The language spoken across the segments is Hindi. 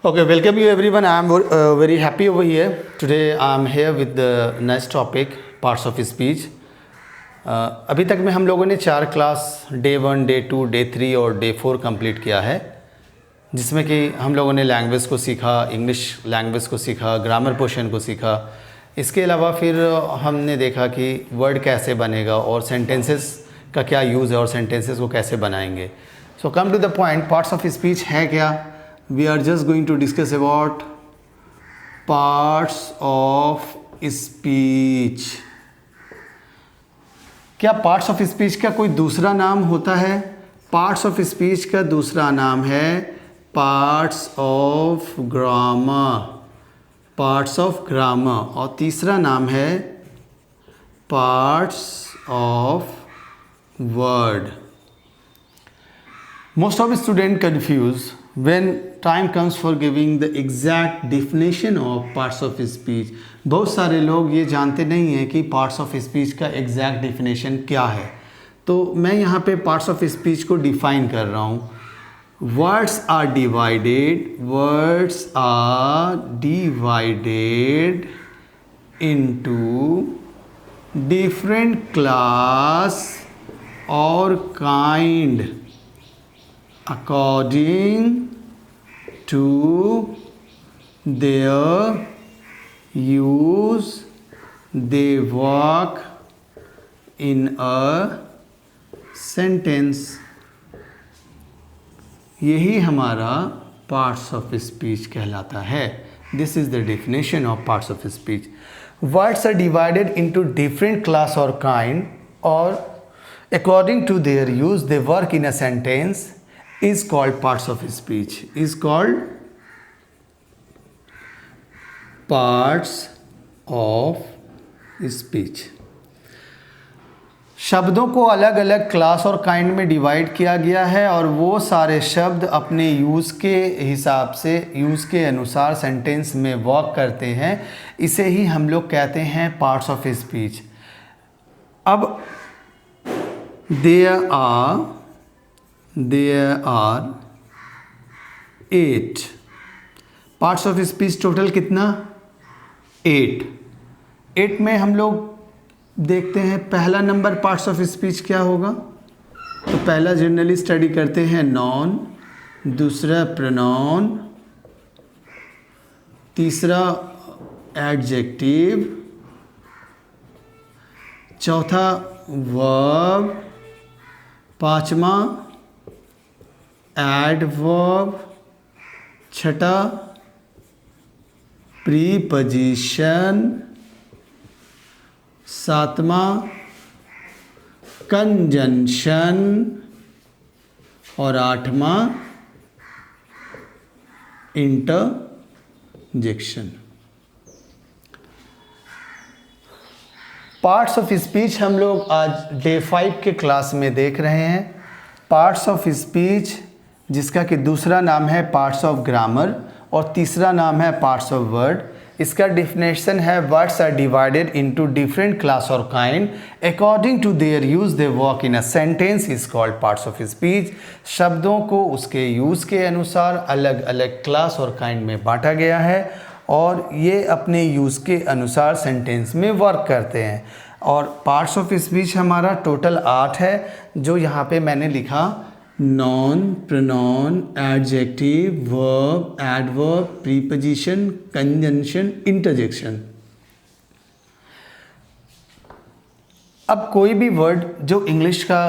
Okay, welcome you everyone. I am very happy over here. Today I am here with the next topic, parts of speech. अभी तक में हम लोगों ने 4 क्लास डे 1, डे 2, डे 3 और डे 4 कंप्लीट किया है, जिसमें कि हम लोगों ने लैंग्वेज को सीखा, इंग्लिश लैंग्वेज को सीखा, ग्रामर पोर्शन को सीखा। इसके अलावा फिर हमने देखा कि वर्ड कैसे बनेगा और सेंटेंसेस का क्या यूज़ है और सेंटेंसेस को कैसे बनाएंगे। So come to the point, parts of speech है क्या? We are just going to discuss about parts of speech. क्या parts of speech का कोई दूसरा नाम होता है? Parts of speech का दूसरा नाम है parts of grammar, parts of grammar, और तीसरा नाम है parts of word. Most of students confuse when time comes for giving the exact definition of parts of speech. बहुत सारे लोग ये जानते नहीं हैं कि parts of speech का exact definition क्या है। तो मैं यहाँ पे parts of speech को define कर रहा हूँ। Words are divided into different class or kind according to their use. They work in a sentence. यही हमारा parts of speech कहलाता है. This is the definition of parts of speech. Words are divided into different class or kind, or according to their use they work in a sentence, is called parts of speech. Is called parts of speech. शब्दों को अलग अलग क्लास और काइंड में डिवाइड किया गया है और वो सारे शब्द अपने यूज़ के हिसाब से, यूज़ के अनुसार सेंटेंस में वर्क करते हैं। इसे ही हम लोग कहते हैं पार्ट्स ऑफ स्पीच। अब there are 8 parts of speech. Total कितना? 8 में हम लोग देखते हैं पहला नंबर पार्ट्स ऑफ स्पीच क्या होगा। तो पहला जनरली स्टडी करते हैं नॉन, दूसरा प्रोनाउन, तीसरा एडजेक्टिव, चौथा वर्ब, पांचवा एडवर्ब, छठा प्रीपोजिशन, सातवां कंजंक्शन और आठवां इंटरजेक्शन। पार्ट्स ऑफ स्पीच हम लोग आज डे 5 के क्लास में देख रहे हैं। पार्ट्स ऑफ स्पीच जिसका कि दूसरा नाम है पार्ट्स ऑफ ग्रामर और तीसरा नाम है पार्ट्स ऑफ वर्ड। इसका डिफिनेशन है words are divided into different class और kind according to their use they work in a sentence is called parts of speech. शब्दों को उसके यूज़ के अनुसार अलग अलग क्लास और काइंड में बांटा गया है और ये अपने यूज़ के अनुसार सेंटेंस में वर्क करते हैं। और पार्ट्स ऑफ स्पीच हमारा टोटल 8 है, जो यहाँ पे मैंने लिखा non, pronoun, adjective, verb, adverb, preposition, conjunction, interjection. अब कोई भी वर्ड जो इंग्लिश का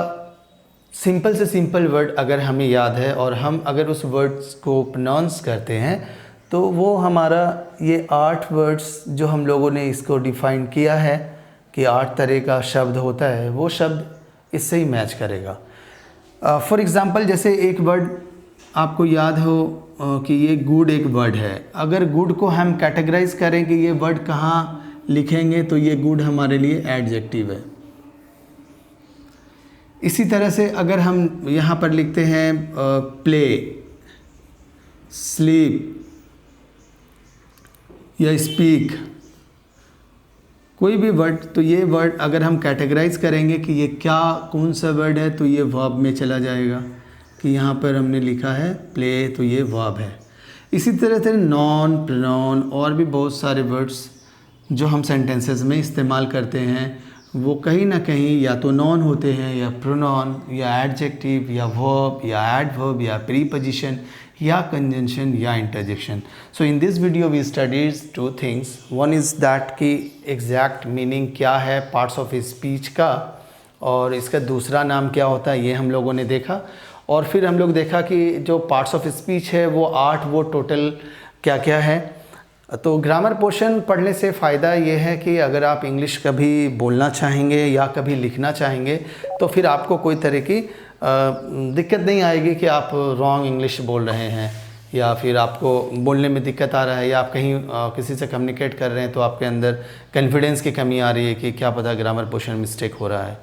सिंपल से सिंपल वर्ड अगर हमें याद है और हम अगर उस वर्ड्स को प्रोनाउंस करते हैं तो वो हमारा ये 8 वर्ड्स जो हम लोगों ने इसको डिफ़ाइन किया है कि 8 तरह का शब्द होता है, वो शब्द इससे ही मैच करेगा। फॉर एग्ज़ाम्पल जैसे एक वर्ड आपको याद हो कि ये गुड एक वर्ड है। अगर गुड को हम कैटेगराइज करें कि ये वर्ड कहाँ लिखेंगे तो ये गुड हमारे लिए एडजेक्टिव है। इसी तरह से अगर हम यहाँ पर लिखते हैं प्ले, स्लीप या स्पीक, कोई भी वर्ड, तो ये वर्ड अगर हम कैटेगराइज करेंगे कि ये क्या कौन सा वर्ड है तो ये वर्ब में चला जाएगा। कि यहाँ पर हमने लिखा है प्ले, तो ये वर्ब है। इसी तरह से नॉन, प्रोनाउन और भी बहुत सारे वर्ड्स जो हम सेंटेंसेस में इस्तेमाल करते हैं वो कहीं ना कहीं या तो नॉन होते हैं या प्रोनाउन या एडजेक्टिव या वर्ब या एडवर्ब या प्रीपोजिशन या कंजंक्शन या interjection. So in this video we studies two things. One is that कि एग्जैक्ट मीनिंग क्या है पार्ट्स ऑफ स्पीच का, और इसका दूसरा नाम क्या होता है ये हम लोगों ने देखा. और फिर हम लोग देखा कि जो पार्ट्स ऑफ स्पीच है वो 8, वो टोटल क्या क्या है. तो ग्रामर पोर्शन पढ़ने से फ़ायदा ये है कि अगर आप इंग्लिश कभी बोलना चाहेंगे या कभी लिखना चाहेंगे तो फिर आपको कोई तरह की दिक्कत नहीं आएगी कि आप रॉन्ग इंग्लिश बोल रहे हैं या फिर आपको बोलने में दिक्कत आ रहा है या आप कहीं किसी से कम्युनिकेट कर रहे हैं तो आपके अंदर कॉन्फिडेंस की कमी आ रही है कि क्या पता ग्रामर पोर्शन मिस्टेक हो रहा है.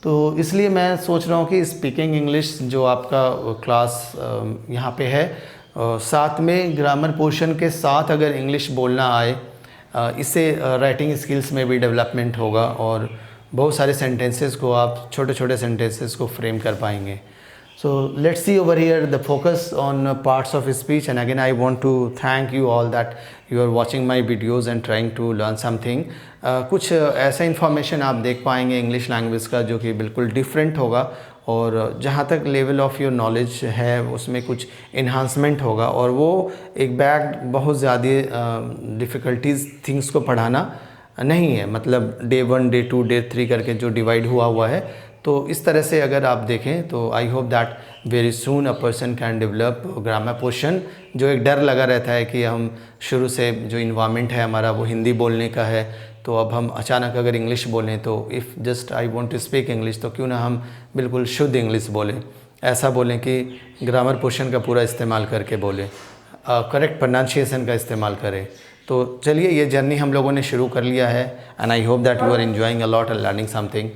तो इसलिए मैं सोच रहा हूँ कि स्पीकिंग इंग्लिश जो आपका क्लास यहाँ पे है, साथ में ग्रामर पोर्शन के साथ अगर इंग्लिश बोलना आए, इससे राइटिंग स्किल्स में भी डेवलपमेंट होगा और बहुत सारे सेंटेंसेस को आप छोटे छोटे सेंटेंसेस को फ्रेम कर पाएंगे. So let's see over here the focus on parts of speech, and again I want to thank you all that you are watching my videos and trying to learn something. कुछ ऐसा इन्फॉर्मेशन आप देख पाएंगे इंग्लिश लैंग्वेज का जो कि बिल्कुल डिफरेंट होगा और जहाँ तक लेवल ऑफ योर नॉलेज है उसमें कुछ इन्हांसमेंट होगा. और वो एक बैग बहुत ज़्यादा डिफ़िकल्टीज़ थिंग्स को पढ़ाना नहीं है, मतलब डे 1, डे 2, डे 3 करके जो डिवाइड हुआ है. तो इस तरह से अगर आप देखें तो आई hope that very soon a person can develop grammar portion. जो एक डर लगा रहता है कि हम शुरू से जो इन्वायरमेंट है हमारा वो हिंदी बोलने का है, तो अब हम अचानक अगर इंग्लिश बोलें तो if just I want to speak English तो क्यों ना हम बिल्कुल शुद्ध इंग्लिश बोलें, ऐसा बोलें कि ग्रामर पोर्शन का पूरा इस्तेमाल करके बोलें, करेक्ट प्रोनाउंसिएशन का इस्तेमाल करें. तो चलिए ये जर्नी हम लोगों ने शुरू कर लिया है and I hope that you are enjoying a lot and learning something.